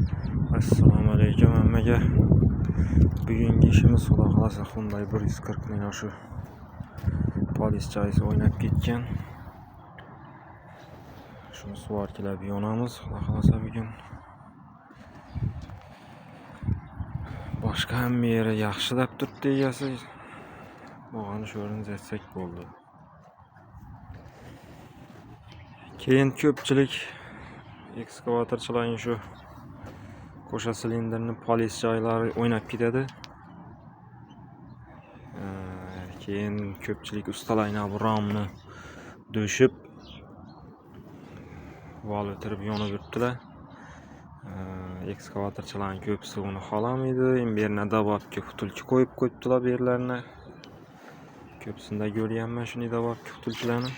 Assalomu alaykum hammaga. Bugungi ishimiz xudo xolasa Hyundai 140 ming shu polis joyisi o'ynab ketgan. Shuni suvarkilab yonamiz xudo xolasa bugun. Boshqa hamma yeri yaxshilab turibdi egasi. Bog'ani sho'rini zetsak bo'ldi. Keyin ko'pchilik ekskavatorchilarning shu qo'sha silindrni polis joylari o'ynab ketadi. Keyin ko'pchilik ustalarning bu ramni do'shib vol o'tirib yonib yuribdilar. Ekskavatorchilarning ko'pisi uni xohlamaydi. Endi bu yerga dabobga qutulchi qo'yib qo'yibdilar bu yerlarni. Ko'psida ko'rganman shuni dabobga qutulchilarni.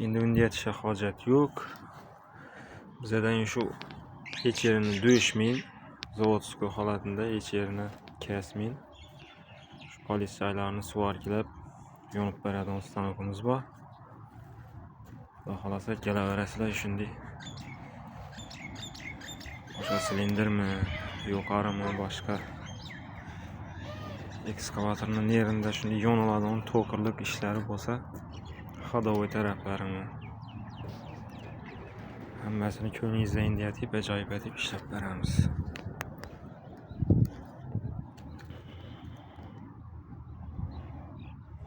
Endi unda yetisha hojat yo'q. Bizdan shu hech yerini do'shmang, zavodskiy holatida hech yerini kesmang. Shu polis joylarini suvarkilab yonib beradigan stanokimiz bor. Xudo xolasa kelaverasizlar shunday. O'sha silindrmi, yuqorimi, boshqa ekskavatorning yerida shunday yoniladigan to'qirlik ishlari bo'lsa, ходовой taraflarini hammasini ko'ngingizda endi ajoyib etib ishlab beramiz.